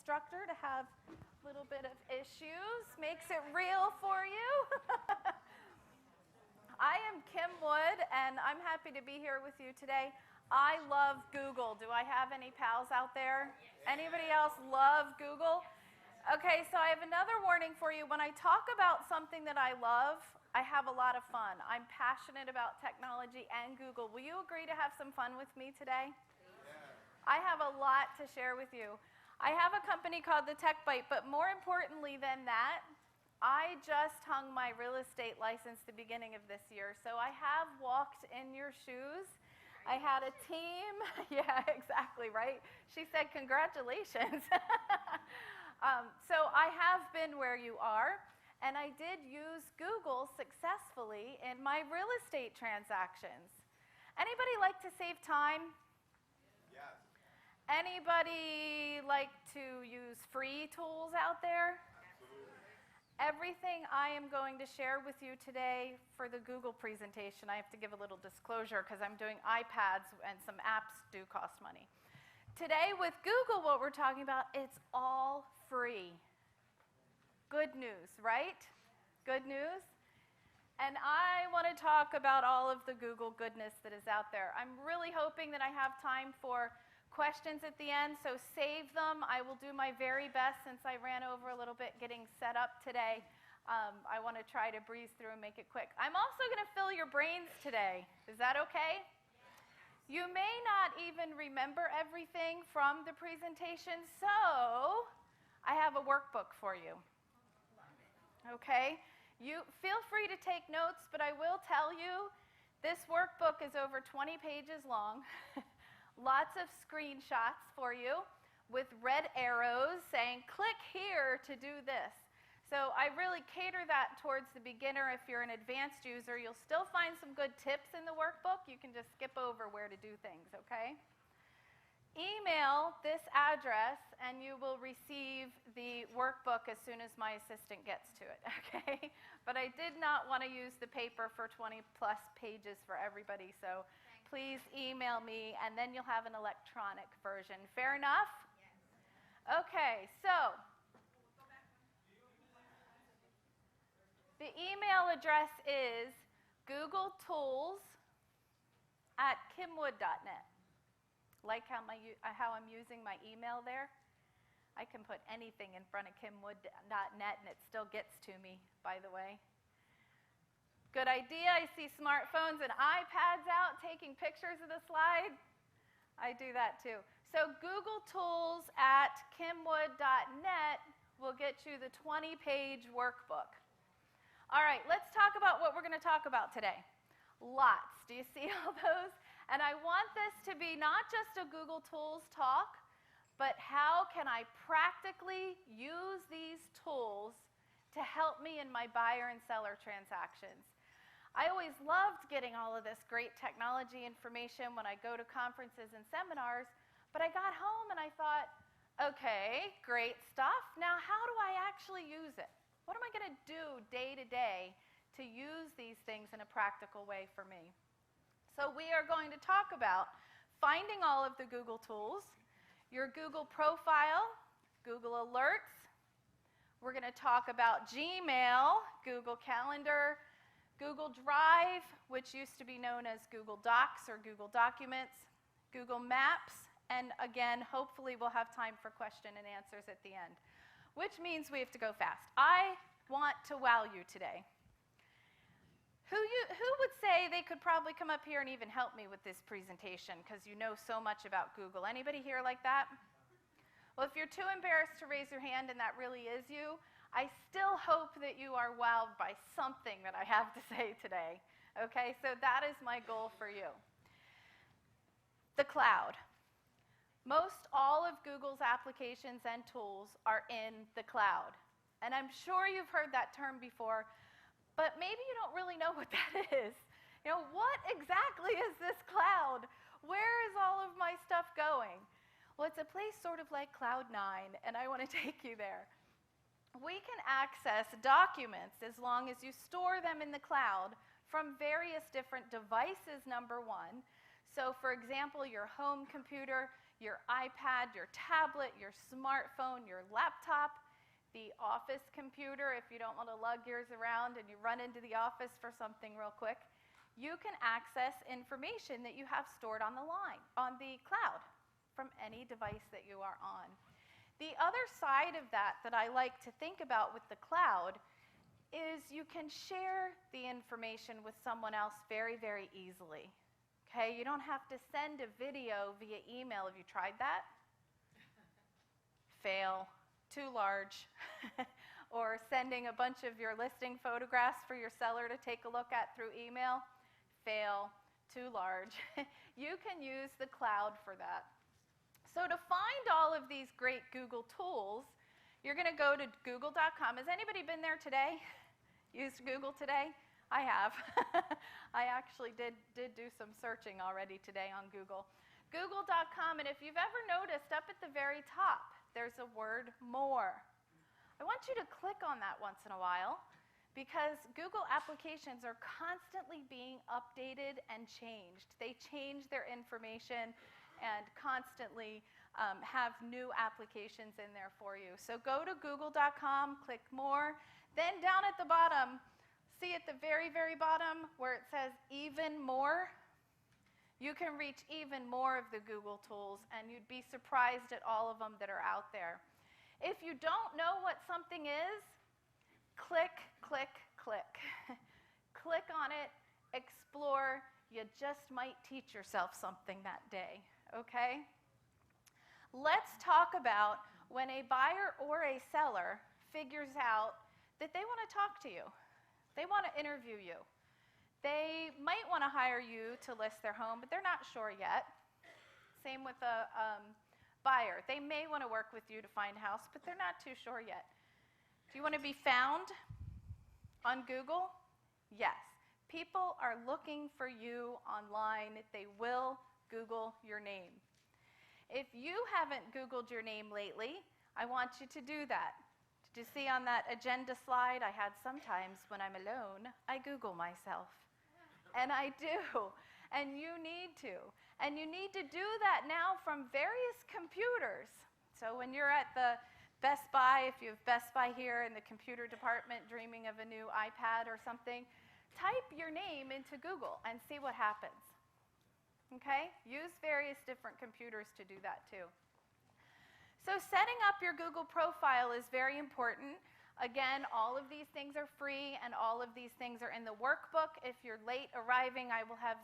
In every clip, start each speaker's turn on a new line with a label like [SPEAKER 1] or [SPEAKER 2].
[SPEAKER 1] instructor to have a little bit of issues. Makes it real for you. I am Kim Wood, and I'm happy to be here with you today. I love Google. Do I have any pals out there? Anybody else love Google? Okay, so I have another warning for you. When I talk about something that I love, I have a lot of fun. I'm passionate about technology and Google. Will you agree to have some fun with me today? I have a lot to share with you. I have a company called the Byte, but more importantly than that, I just hung my real estate license the beginning of this year, so I have walked in your shoes. I had a team. Yeah, exactly, right? She said, congratulations. So I have been where you are, and I did use Google successfully in my real estate transactions. Anybody like to save time?
[SPEAKER 2] Yes.
[SPEAKER 1] Anybody like to use free tools out there?
[SPEAKER 2] Absolutely.
[SPEAKER 1] Everything I am going to share with you today for the Google presentation, I have to give a little disclosure because I'm doing iPads and some apps do cost money. Today with Google, what we're talking about, it's all free. Good news, right? Good news? And I want to talk about all of the Google goodness that is out there. I'm really hoping that I have time for questions at the end, so save them. I will do my very best since I ran over a little bit getting set up today. I want to try to breeze through and make it quick. I'm also going to fill your brains today. Is that okay? You may not even remember everything from the presentation, so I have a workbook for you. Okay? You feel free to take notes, but I will tell you this workbook is over 20 pages long. Lots of screenshots for you with red arrows saying, click here to do this. So I really cater that towards the beginner. If you're an advanced user, you'll still find some good tips in the workbook. You can just skip over where to do things, okay? Email this address, and you will receive the workbook as soon as my assistant gets to it, okay? But I did not want to use the paper for 20-plus pages for everybody, so please email me, and then you'll have an electronic version. Fair enough? Yes. Okay, so the email address is googletools@kimwood.net. Like how I'm using my email there? I can put anything in front of kimwood.net, and it still gets to me, by the way. Good idea. I see smartphones and iPads out taking pictures of the slide. I do that too. So googletools@kimwood.net will get you the 20-page workbook. All right, let's talk about what we're going to talk about today. Lots. Do you see all those? And I want this to be not just a Google Tools talk, but how can I practically use these tools to help me in my buyer and seller transactions. I always loved getting all of this great technology information when I go to conferences and seminars, but I got home and I thought, okay, great stuff. Now how do I actually use it? What am I going to do day to day to use these things in a practical way for me? So we are going to talk about finding all of the Google tools, your Google profile, Google Alerts. We're going to talk about Gmail, Google Calendar, Google Drive, which used to be known as Google Docs or Google Documents, Google Maps, and again, hopefully we'll have time for question and answers at the end, which means we have to go fast. I want to wow you today. Who would say they could probably come up here and even help me with this presentation because you know so much about Google? Anybody here like that? Well, if you're too embarrassed to raise your hand and that really is you, I still hope that you are wowed by something that I have to say today. Okay, so that is my goal for you. The cloud. Most all of Google's applications and tools are in the cloud. And I'm sure you've heard that term before, but maybe you don't really know what that is. You know, what exactly is this cloud? Where is all of my stuff going? Well, it's a place sort of like Cloud9, and I want to take you there. We can access documents as long as you store them in the cloud from various different devices, number one. So for example, your home computer, your iPad, your tablet, your smartphone, your laptop, the office computer, if you don't want to lug yours around and you run into the office for something real quick, you can access information that you have stored on the cloud from any device that you are on. The other side of that I like to think about with the cloud is you can share the information with someone else very, very easily. Okay, you don't have to send a video via email. Have you tried that? Fail. Too large. Or sending a bunch of your listing photographs for your seller to take a look at through email. Fail. Too large. You can use the cloud for that. So to find all of these great Google tools, you're going to go to google.com. Has anybody been there today? Used Google today? I have. I actually did do some searching already today on Google. Google.com, and if you've ever noticed, up at the very top, there's a word more. I want you to click on that once in a while because Google applications are constantly being updated and changed. They change their information and constantly have new applications in there for you. So go to google.com, click more, then down at the bottom, see at the very, very bottom where it says even more, you can reach even more of the Google tools, and you'd be surprised at all of them that are out there. If you don't know what something is, click, click, click. Click on it, explore. You just might teach yourself something that day, okay? Let's talk about when a buyer or a seller figures out that they want to talk to you. They want to interview you. They might want to hire you to list their home, but they're not sure yet. Same with a buyer. They may want to work with you to find a house, but they're not too sure yet. Do you want to be found on Google? Yes. People are looking for you online. They will Google your name. If you haven't Googled your name lately, I want you to do that. Did you see on that agenda slide I had sometimes when I'm alone, I Google myself. And I do. And you need to. And you need to do that now from various computers. So when you're at the Best Buy, if you have Best Buy here in the computer department dreaming of a new iPad or something, type your name into Google and see what happens. Okay? Use various different computers to do that too. So setting up your Google profile is very important. Again, all of these things are free, and all of these things are in the workbook. If you're late arriving, I will have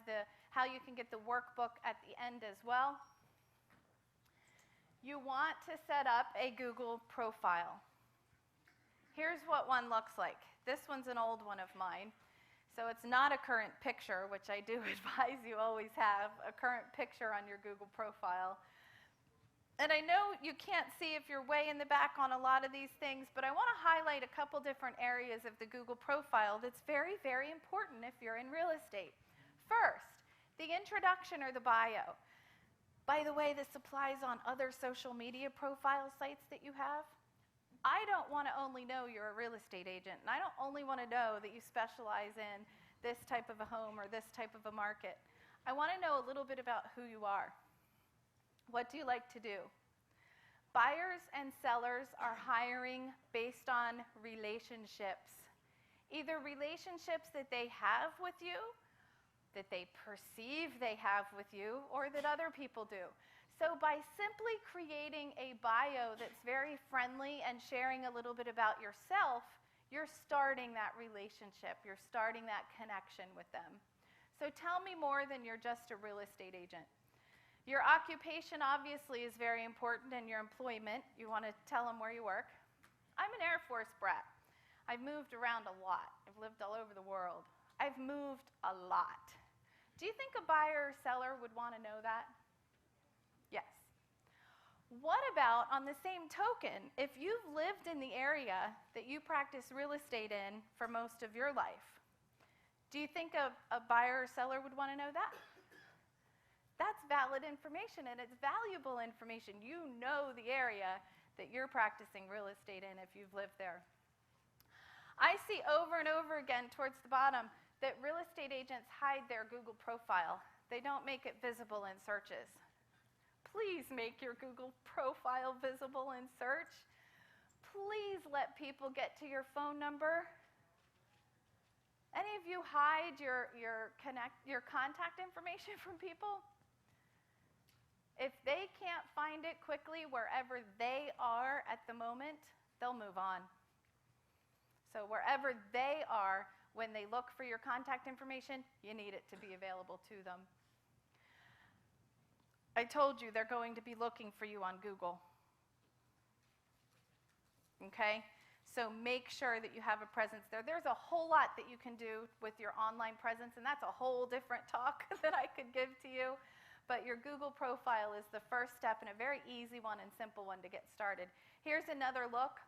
[SPEAKER 1] how you can get the workbook at the end as well. You want to set up a Google profile. Here's what one looks like. This one's an old one of mine. So it's not a current picture, which I do advise you always have a current picture on your Google profile. And I know you can't see if you're way in the back on a lot of these things, but I want to highlight a couple different areas of the Google profile that's very, very important if you're in real estate. First, the introduction or the bio. By the way, this applies on other social media profile sites that you have. I don't want to only know you're a real estate agent, and I don't only want to know that you specialize in this type of a home or this type of a market. I want to know a little bit about who you are. What do you like to do? Buyers and sellers are hiring based on relationships. Either relationships that they have with you, that they perceive they have with you, or that other people do. So by simply creating a bio that's very friendly and sharing a little bit about yourself, you're starting that relationship. You're starting that connection with them. So tell me more than you're just a real estate agent. Your occupation obviously is very important, and your employment. You want to tell them where you work. I'm an Air Force brat. I've moved around a lot. I've lived all over the world. I've moved a lot. Do you think a buyer or seller would want to know that? Yes. What about, on the same token, if you've lived in the area that you practice real estate in for most of your life? Do you think a buyer or seller would want to know that? That's valid information, and it's valuable information. You know the area that you're practicing real estate in if you've lived there. I see over and over again towards the bottom that real estate agents hide their Google profile. They don't make it visible in searches. Please make your Google profile visible in search. Please let people get to your phone number. Any of you hide your contact information from people? If they can't find it quickly wherever they are at the moment, they'll move on. So wherever they are, when they look for your contact information, you need it to be available to them. I told you they're going to be looking for you on Google. Okay? So make sure that you have a presence there. There's a whole lot that you can do with your online presence, and that's a whole different talk that I could give to you. But your Google profile is the first step, and a very easy one and simple one to get started. Here's another look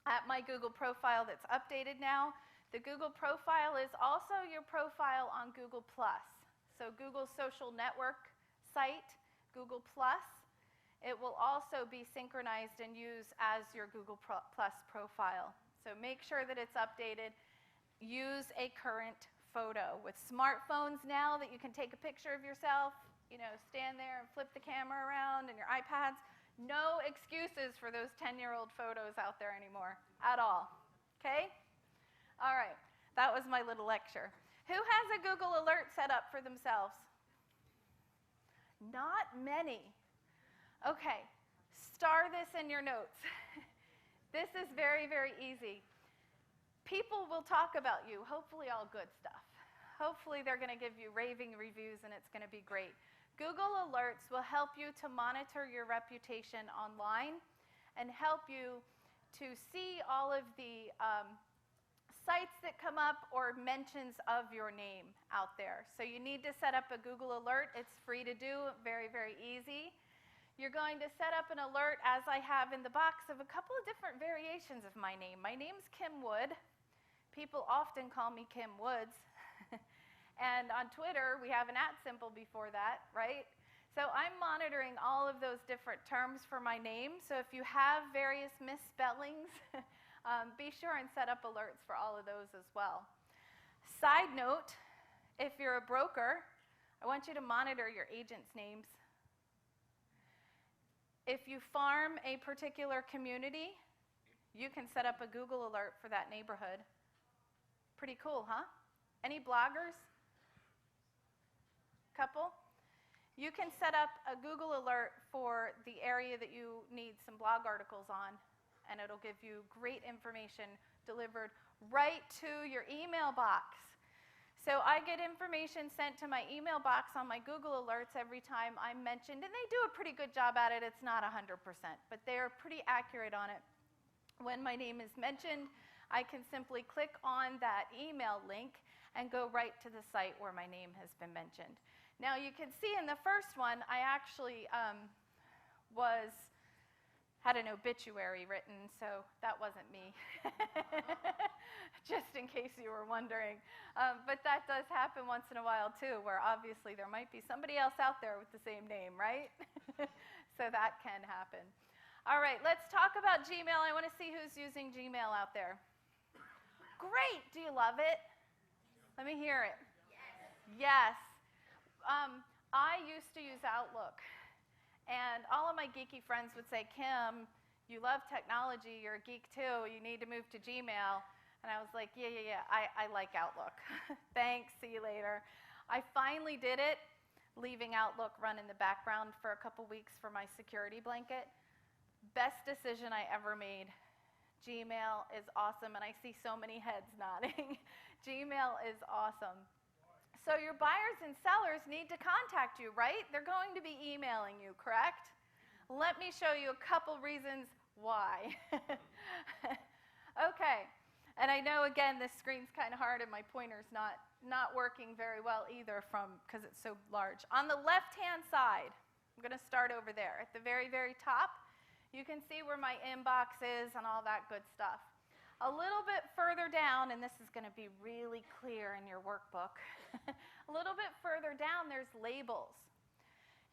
[SPEAKER 1] at my Google profile that's updated now. The Google profile is also your profile on Google+. So Google's social network site, Google+, it will also be synchronized and used as your Google+ profile. So make sure that it's updated. Use a current photo. With smartphones now that you can take a picture of yourself, stand there and flip the camera around and your iPads, no excuses for those 10-year-old photos out there anymore at all. Okay? All right, that was my little lecture. Who has a Google alert set up for themselves? Not many. Okay, star this in your notes. This is very, very easy. People will talk about you, hopefully all good stuff. Hopefully they're going to give you raving reviews and it's going to be great. Google Alerts will help you to monitor your reputation online and help you to see all of the sites that come up or mentions of your name out there. So you need to set up a Google Alert. It's free to do, very, very easy. You're going to set up an alert, as I have in the box, of a couple of different variations of my name. My name's Kim Wood. People often call me Kim Woods. And on Twitter, we have an @ symbol before that, right? So I'm monitoring all of those different terms for my name. So if you have various misspellings, be sure and set up alerts for all of those as well. Side note, if you're a broker, I want you to monitor your agents' names. If you farm a particular community, you can set up a Google alert for that neighborhood. Pretty cool, huh? Any bloggers? Couple? You can set up a Google alert for the area that you need some blog articles on, and it'll give you great information delivered right to your email box. So I get information sent to my email box on my Google Alerts every time I'm mentioned, and they do a pretty good job at it. It's not 100%, but they're pretty accurate on it. When my name is mentioned, I can simply click on that email link and go right to the site where my name has been mentioned. Now you can see in the first one, I actually had an obituary written, so that wasn't me, just in case you were wondering. But that does happen once in a while, too, where obviously there might be somebody else out there with the same name, right? So that can happen. All right, let's talk about Gmail. I want to see who's using Gmail out there. Great. Do you love it? Let me hear it. Yes. Yes. I used to use Outlook. And all of my geeky friends would say, Kim, you love technology, you're a geek too, you need to move to Gmail. And I was like, yeah, I like Outlook. Thanks, see you later. I finally did it, leaving Outlook run in the background for a couple weeks for my security blanket. Best decision I ever made. Gmail is awesome, and I see so many heads nodding. Gmail is awesome. So your buyers and sellers need to contact you, right? They're going to be emailing you, correct? Let me show you a couple reasons why. Okay, and I know, again, this screen's kind of hard and my pointer's not working very well either because it's so large. On the left-hand side, I'm going to start over there. At the very, very top, you can see where my inbox is and all that good stuff. A little bit further down, and this is going to be really clear in your workbook, a little bit further down, there's labels.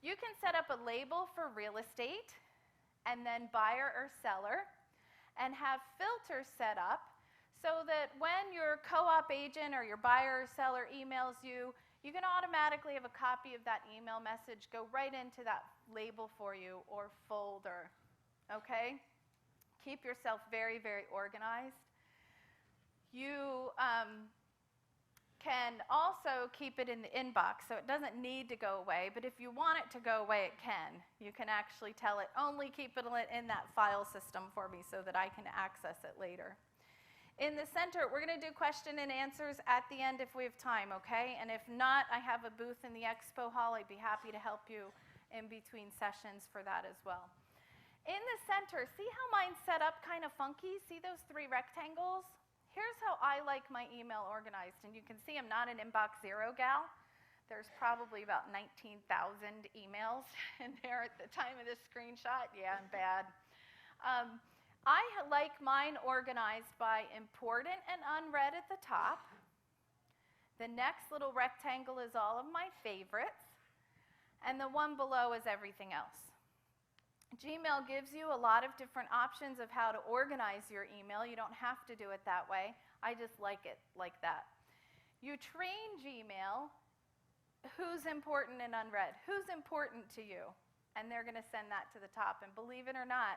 [SPEAKER 1] You can set up a label for real estate, and then buyer or seller, and have filters set up so that when your co-op agent or your buyer or seller emails you, you can automatically have a copy of that email message go right into that label for you, or folder, okay? Keep yourself very, very organized. You can also keep it in the inbox, so it doesn't need to go away, but if you want it to go away, it can. You can actually tell it, only keep it in that file system for me so that I can access it later. In the center, we're going to do question and answers at the end if we have time, okay? And if not, I have a booth in the expo hall. I'd be happy to help you in between sessions for that as well. In the center, see how mine's set up kind of funky? See those 3 rectangles? Here's how I like my email organized, and you can see I'm not an inbox zero gal. There's probably about 19,000 emails in there at the time of this screenshot. Yeah, I'm bad. I like mine organized by important and unread at the top. The next little rectangle is all of my favorites, and the one below is everything else. Gmail gives you a lot of different options of how to organize your email. You don't have to do it that way. I just like it like that. You train Gmail who's important and unread, who's important to you, and they're going to send that to the top. And believe it or not,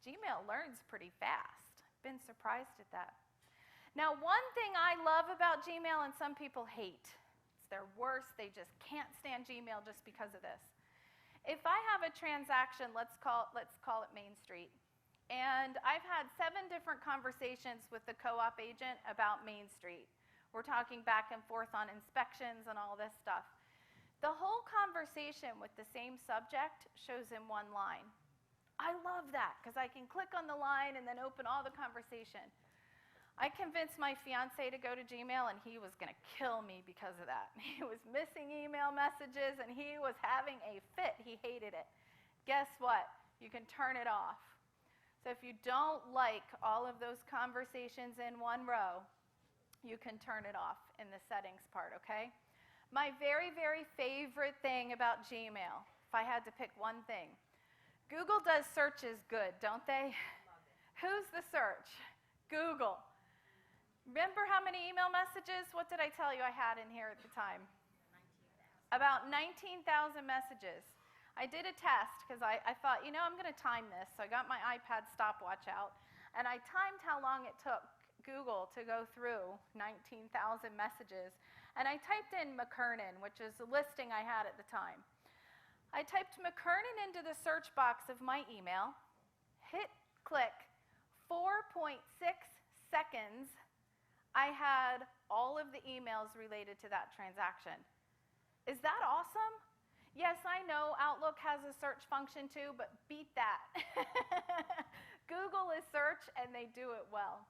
[SPEAKER 1] Gmail learns pretty fast. Been surprised at that. Now, one thing I love about Gmail and some people hate, it's their worst, they just can't stand Gmail just because of this. If I have a transaction, let's call it Main Street, and I've had 7 different conversations with the co-op agent about Main Street. We're talking back and forth on inspections and all this stuff. The whole conversation with the same subject shows in one line. I love that because I can click on the line and then open all the conversation. I convinced my fiance to go to Gmail, and he was going to kill me because of that. He was missing email messages, and he was having a fit. He hated it. Guess what? You can turn it off. So if you don't like all of those conversations in one row, you can turn it off in the settings part, okay? My very, very favorite thing about Gmail, if I had to pick one thing, Google does searches good, don't they? Who's the search? Google. Remember how many email messages? What did I tell you I had in here at the time? 19,000. About 19,000 messages. I did a test because I thought, you know, I'm going to time this. So I got my iPad stopwatch out, and I timed how long it took Google to go through 19,000 messages. And I typed in McKernan, which is the listing I had at the time. I typed McKernan into the search box of my email, hit click, 4.6 seconds, I had all of the emails related to that transaction. Is that awesome? Yes, I know Outlook has a search function too, but beat that. Google is search, and they do it well.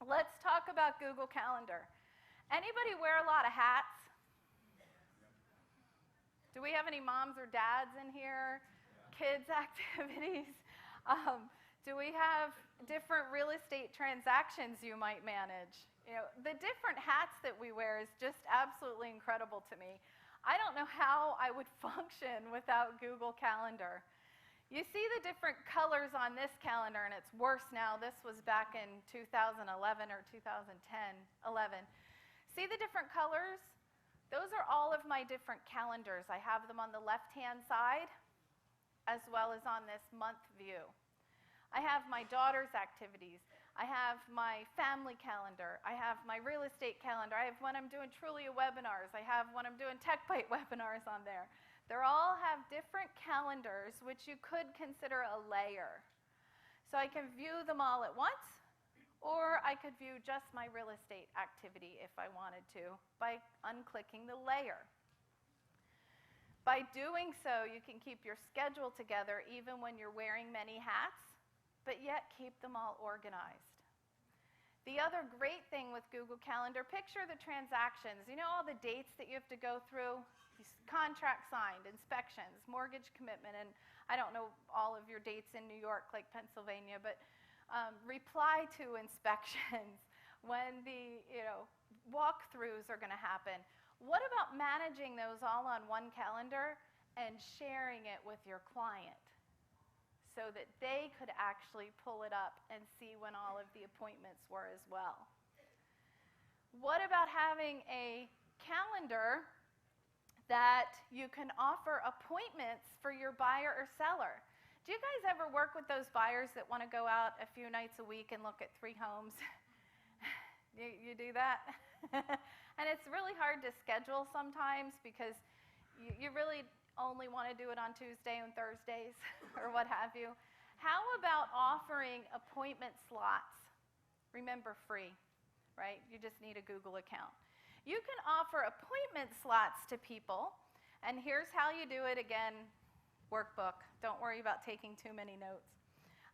[SPEAKER 1] Let's talk about Google Calendar. Anybody wear a lot of hats? Do we have any moms or dads in here? Kids activities? Do we have different real estate transactions you might manage? You know, the different hats that we wear is just absolutely incredible to me. I don't know how I would function without Google Calendar. You see the different colors on this calendar, and it's worse now. This was back in 2011 or 2010, 11. See the different colors? Those are all of my different calendars. I have them on the left-hand side as well as on this month view. I have my daughter's activities. I have my family calendar. I have my real estate calendar. I have when I'm doing Trulia webinars. I have when I'm doing TechByte webinars on there. They all have different calendars, which you could consider a layer. So I can view them all at once, or I could view just my real estate activity if I wanted to by unclicking the layer. By doing so, you can keep your schedule together even when you're wearing many hats, but yet keep them all organized. The other great thing with Google Calendar, picture the transactions. You know all the dates that you have to go through? Contract signed, inspections, mortgage commitment, and I don't know all of your dates in New York like Pennsylvania, but reply to inspections, when the walkthroughs are going to happen. What about managing those all on one calendar and sharing it with your client so that they could actually pull it up and see when all of the appointments were as well? What about having a calendar that you can offer appointments for your buyer or seller. Do you guys ever work with those buyers that want to go out a few nights a week and look at 3 homes? You do that? And it's really hard to schedule sometimes because you really only want to do it on Tuesday and Thursdays or what have you. How about offering appointment slots? Remember, free, right? You just need a Google account. You can offer appointment slots to people, and here's how you do it. Again, workbook. Don't worry about taking too many notes.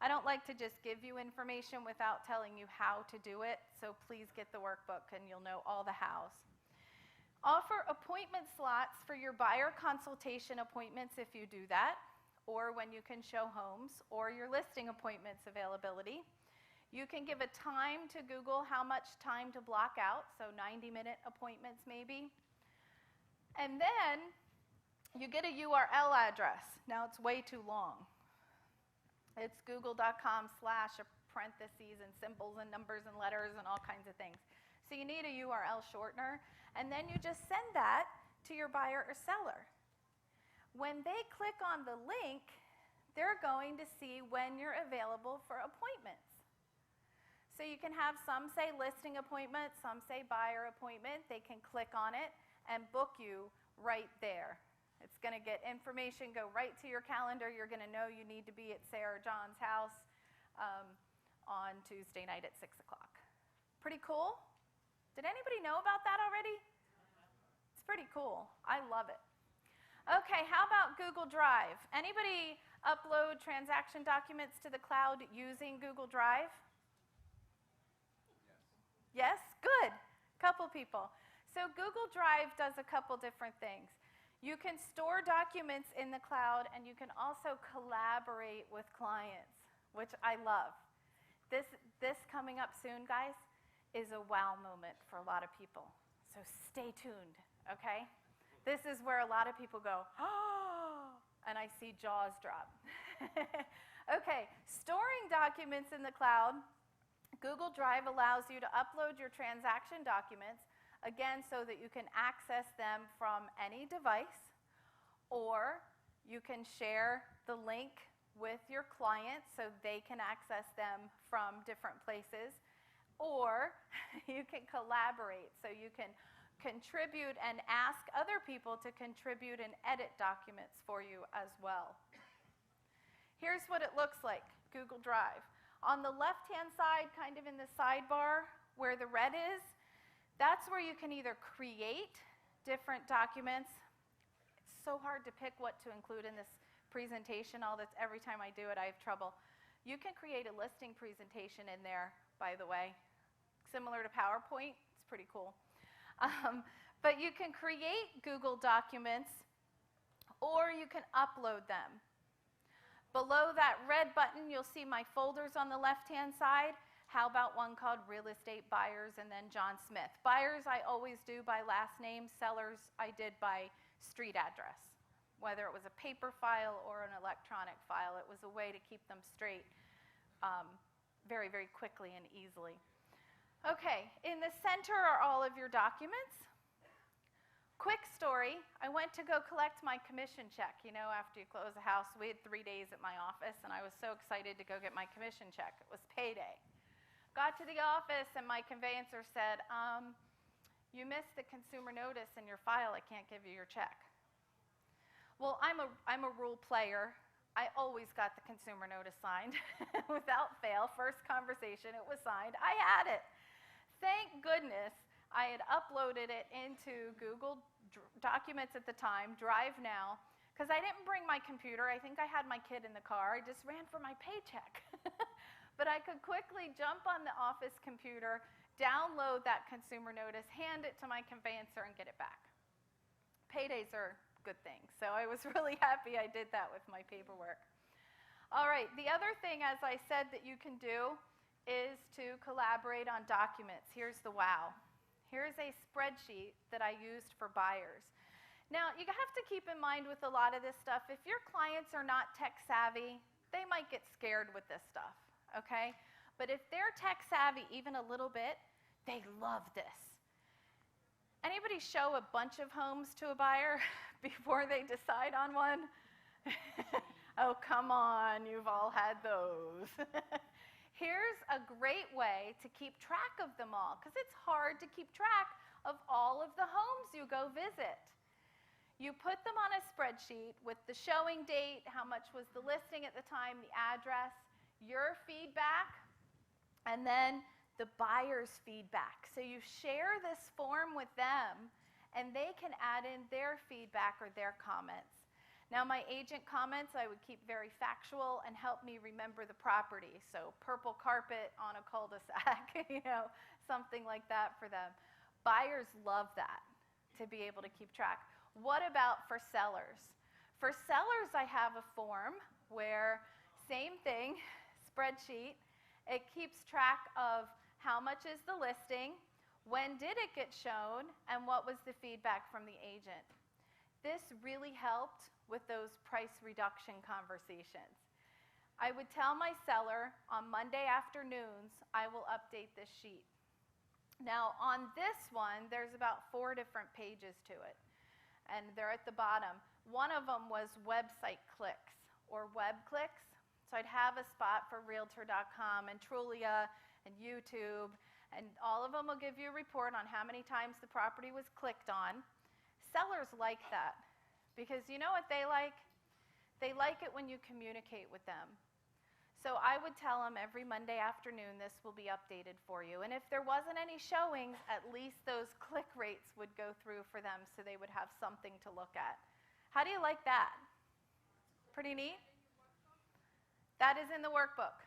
[SPEAKER 1] I don't like to just give you information without telling you how to do it, so please get the workbook and you'll know all the hows. Offer appointment slots for your buyer consultation appointments if you do that, or when you can show homes, or your listing appointments availability. You can give a time to Google how much time to block out, so 90-minute appointments maybe. And then you get a URL address. Now it's way too long. It's google.com/parentheses and symbols and numbers and letters and all kinds of things. So you need a URL shortener, and then you just send that to your buyer or seller. When they click on the link, they're going to see when you're available for appointments. So you can have some say listing appointment, some say buyer appointment. They can click on it and book you right there. It's going to get information, go right to your calendar. You're going to know you need to be at Sarah John's house on Tuesday night at 6 o'clock. Pretty cool? Did anybody know about that already? It's pretty cool. I love it. Okay, how about Google Drive? Anybody upload transaction documents to the cloud using Google Drive? Yes? Good. Couple people. So Google Drive does a couple different things. You can store documents in the cloud, and you can also collaborate with clients, which I love. This coming up soon, guys, is a wow moment for a lot of people. So stay tuned, okay? This is where a lot of people go, oh, and I see jaws drop. Okay, storing documents in the cloud. Google Drive allows you to upload your transaction documents, again, so that you can access them from any device, or you can share the link with your client so they can access them from different places, or you can collaborate, so you can contribute and ask other people to contribute and edit documents for you as well. Here's what it looks like, Google Drive. On the left-hand side, kind of in the sidebar where the red is, that's where you can either create different documents. It's so hard to pick what to include in this presentation. Every time I do it, I have trouble. You can create a listing presentation in there, by the way. Similar to PowerPoint. It's pretty cool. But you can create Google documents, or you can upload them. Below that red button, you'll see my folders on the left-hand side. How about one called Real Estate Buyers and then John Smith? Buyers I always do by last name. Sellers I did by street address. Whether it was a paper file or an electronic file, it was a way to keep them straight very, very quickly and easily. Okay, in the center are all of your documents. Quick story, I went to go collect my commission check. You know, after you close a house, we had 3 days at my office, and I was so excited to go get my commission check. It was payday. Got to the office, and my conveyancer said, you missed the consumer notice in your file. I can't give you your check. Well, I'm a rule player. I always got the consumer notice signed without fail. First conversation, it was signed. I had it. Thank goodness I had uploaded it into Google Documents at the time, Drive Now, because I didn't bring my computer. I think I had my kid in the car. I just ran for my paycheck. But I could quickly jump on the office computer, download that consumer notice, hand it to my conveyancer, and get it back. Paydays are good things, so I was really happy I did that with my paperwork. All right, the other thing, as I said, that you can do is to collaborate on documents. Here's the wow. Here's a spreadsheet that I used for buyers. Now, you have to keep in mind with a lot of this stuff, if your clients are not tech savvy, they might get scared with this stuff. Okay? But if they're tech savvy even a little bit, they love this. Anybody show a bunch of homes to a buyer before they decide on one? Oh, come on, you've all had those. Here's a great way to keep track of them all, because it's hard to keep track of all of the homes you go visit. You put them on a spreadsheet with the showing date, how much was the listing at the time, the address, your feedback, and then the buyer's feedback. So you share this form with them, and they can add in their feedback or their comments. Now, my agent comments, I would keep very factual and help me remember the property. So purple carpet on a cul-de-sac, something like that for them. Buyers love that, to be able to keep track. What about for sellers? For sellers, I have a form where, same thing, spreadsheet. It keeps track of how much is the listing, when did it get shown, and what was the feedback from the agent. This really helped with those price reduction conversations. I would tell my seller on Monday afternoons, I will update this sheet. Now on this one, there's about 4 different pages to it, and they're at the bottom. One of them was website clicks or web clicks. So I'd have a spot for Realtor.com and Trulia and YouTube, and all of them will give you a report on how many times the property was clicked on. Sellers like that, because you know what they like? They like it when you communicate with them. So I would tell them every Monday afternoon, this will be updated for you. And if there wasn't any showings, at least those click rates would go through for them, so they would have something to look at. How do you like that? Pretty neat? That is in the workbook.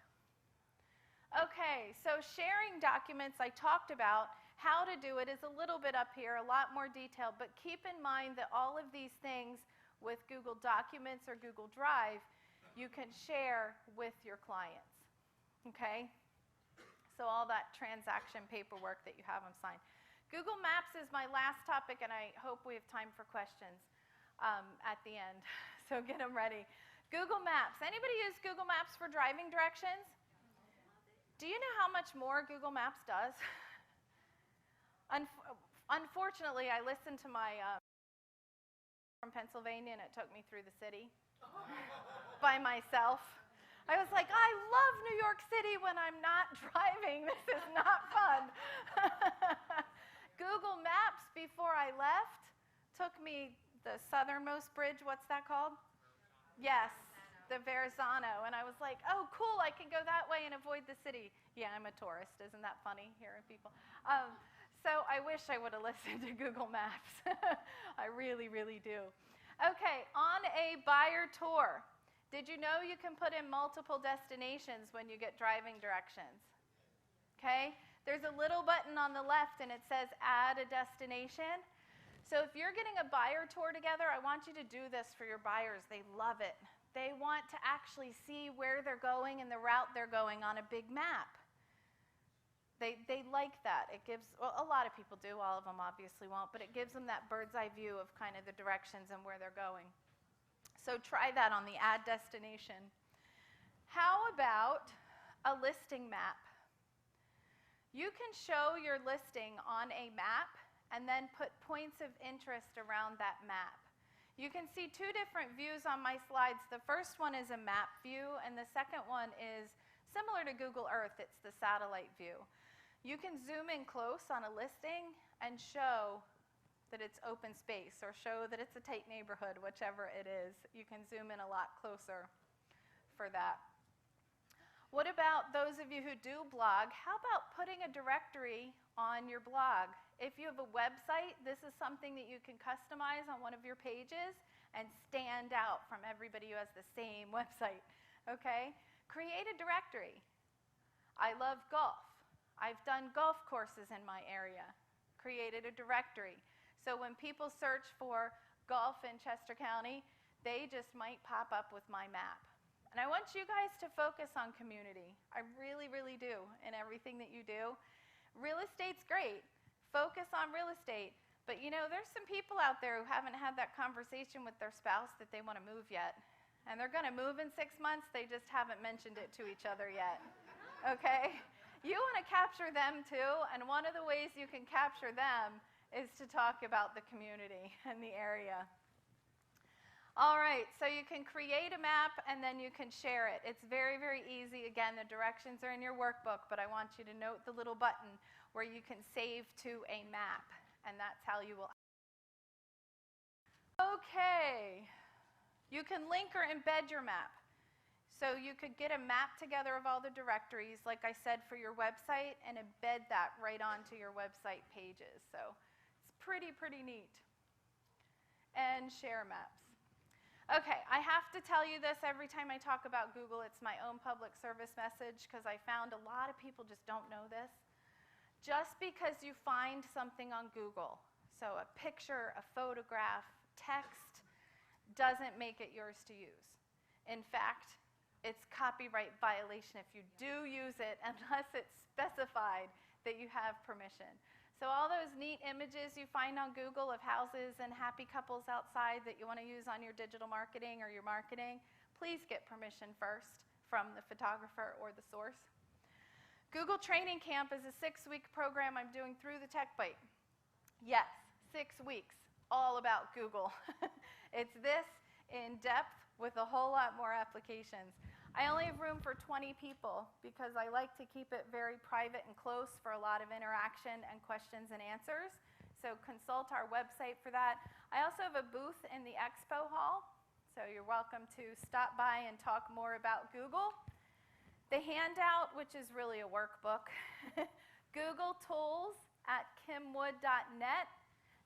[SPEAKER 1] Okay, so sharing documents I talked about. How to do it is a little bit up here, a lot more detailed, but keep in mind that all of these things with Google Documents or Google Drive, you can share with your clients, okay? So all that transaction paperwork that you have them sign. Google Maps is my last topic, and I hope we have time for questions at the end, so get them ready. Google Maps. Anybody use Google Maps for driving directions? Do you know how much more Google Maps does? Unfortunately, I listened to my from Pennsylvania, and it took me through the city by myself. I was like, I love New York City when I'm not driving. This is not fun. Google Maps, before I left, took me the southernmost bridge. What's that called? Yes, the Verrazano. And I was like, oh, cool, I can go that way and avoid the city. Yeah, I'm a tourist. Isn't that funny, hearing people? So I wish I would have listened to Google Maps. I really, really do. Okay, on a buyer tour, did you know you can put in multiple destinations when you get driving directions? Okay, there's a little button on the left, and it says add a destination. So if you're getting a buyer tour together, I want you to do this for your buyers. They love it. They want to actually see where they're going and the route they're going on a big map. They like that. It gives, well, a lot of people do, all of them obviously won't, but it gives them that bird's eye view of kind of the directions and where they're going. So try that on the add destination. How about a listing map? You can show your listing on a map and then put points of interest around that map. You can see 2 different views on my slides. The first one is a map view, and the second one is similar to Google Earth. It's the satellite view. You can zoom in close on a listing and show that it's open space, or show that it's a tight neighborhood, whichever it is. You can zoom in a lot closer for that. What about those of you who do blog? How about putting a directory on your blog? If you have a website, this is something that you can customize on one of your pages and stand out from everybody who has the same website, okay? Create a directory. I love golf. I've done golf courses in my area. Created a directory. So when people search for golf in Chester County, they just might pop up with my map. And I want you guys to focus on community. I really, really do, in everything that you do. Real estate's great. Focus on real estate. But you know, there's some people out there who haven't had that conversation with their spouse that they want to move yet. And they're going to move in 6 months, they just haven't mentioned it to each other yet. Okay? You want to capture them too, and one of the ways you can capture them is to talk about the community and the area. All right, so you can create a map and then you can share it. It's very, very easy. Again, the directions are in your workbook, but I want you to note the little button where you can save to a map, and that's how you will. Okay, you can link or embed your map. So you could get a map together of all the directories, like I said, for your website, and embed that right onto your website pages. So it's pretty, pretty neat. And share maps. Okay, I have to tell you this every time I talk about Google. It's my own public service message, because I found a lot of people just don't know this. Just because you find something on Google, so a picture, a photograph, text, doesn't make it yours to use. In fact, it's copyright violation if you do use it unless it's specified that you have permission. So all those neat images you find on Google of houses and happy couples outside that you want to use on your digital marketing or your marketing, please get permission first from the photographer or the source. Google Training Camp is a 6-week program I'm doing through the Tech Byte. Yes, 6 weeks, all about Google. It's this in depth with a whole lot more applications. I only have room for 20 people because I like to keep it very private and close for a lot of interaction and questions and answers. So consult our website for that. I also have a booth in the expo hall, so you're welcome to stop by and talk more about Google. The handout, which is really a workbook, Google Tools at kimwood.net.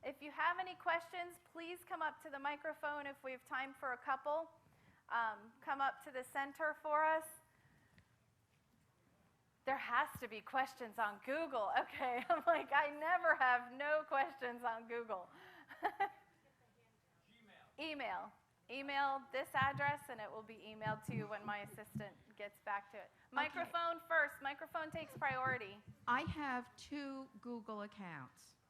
[SPEAKER 1] If you have any questions, please come up to the microphone if we have time for a couple. Come up to the center for us. There has to be questions on Google. Okay, I'm like, I never have no questions on Google. Email. Email this address, and it will be emailed to you when my assistant gets back to it. Microphone first. Microphone takes priority.
[SPEAKER 2] I have 2 Google accounts.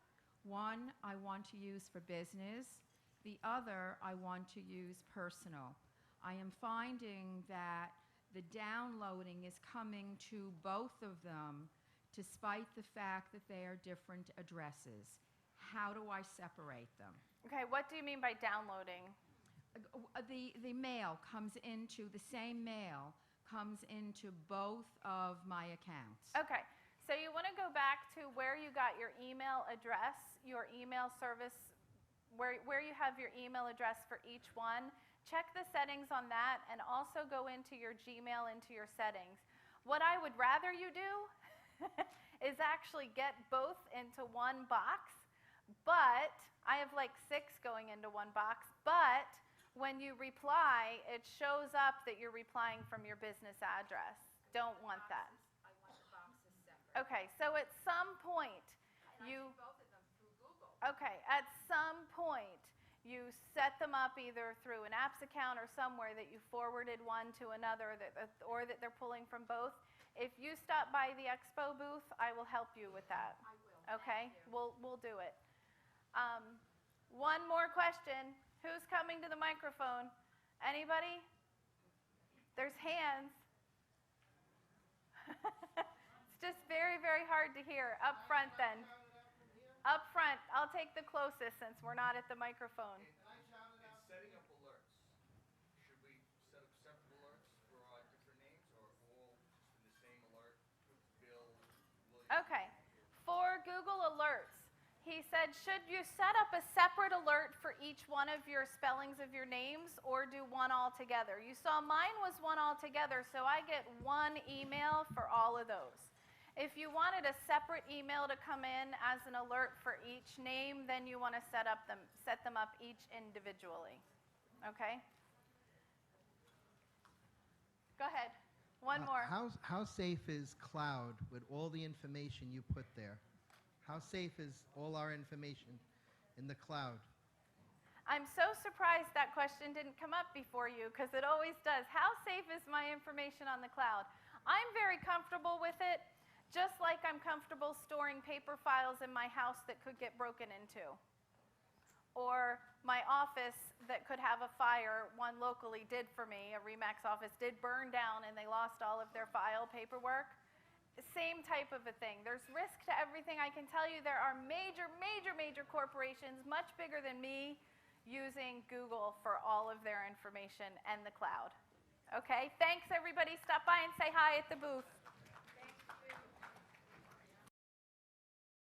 [SPEAKER 2] One I want to use for business. The other I want to use personal. I am finding that the downloading is coming to both of them despite the fact that they are different addresses. How do I separate them?
[SPEAKER 1] Okay, what do you mean by downloading?
[SPEAKER 2] The mail comes into, the same mail comes into both of my accounts.
[SPEAKER 1] Okay, so you want to go back to where you got your email address, your email service, where you have your email address for each one. Check the settings on that, and also go into your Gmail, into your settings. What I would rather you do is actually get both into one box, but I have like 6 going into one box, but when you reply, it shows up that you're replying from your business address. Don't want that.
[SPEAKER 2] I want the boxes separate.
[SPEAKER 1] Okay, so at some point,
[SPEAKER 2] and I did both of them through Google.
[SPEAKER 1] Okay, at some point, you set them up either through an apps account or somewhere that you forwarded one to another, or that they're pulling from both. If you stop by the expo booth, I will help you with that.
[SPEAKER 2] I will.
[SPEAKER 1] Okay, we'll do it. One more question. Who's coming to the microphone? Anybody? There's hands. It's just very, very hard to hear. Up front then. Up front. I'll take the closest since we're not at the microphone.
[SPEAKER 3] It's setting up alerts. Should we set up separate alerts for different names, or all just in the same alert with Bill, William?
[SPEAKER 1] Okay. For Google Alerts, he said, should you set up a separate alert for each one of your spellings of your names, or do one altogether? You saw mine was one altogether, so I get one email for all of those. If you wanted a separate email to come in as an alert for each name, then you want to set them up each individually. Okay? Go ahead. One more.
[SPEAKER 4] How safe is cloud with all the information you put there? How safe is all our information in the cloud?
[SPEAKER 1] I'm so surprised that question didn't come up before you, because it always does. How safe is my information on the cloud? I'm very comfortable with it. Just like I'm comfortable storing paper files in my house that could get broken into. Or my office that could have a fire, one locally did for me, a RE/MAX office did burn down and they lost all of their file paperwork. same type of a thing. There's risk to everything. I can tell you there are major, major, major corporations, much bigger than me, using Google for all of their information and the cloud. Okay, thanks everybody. Stop by and say hi at the booth.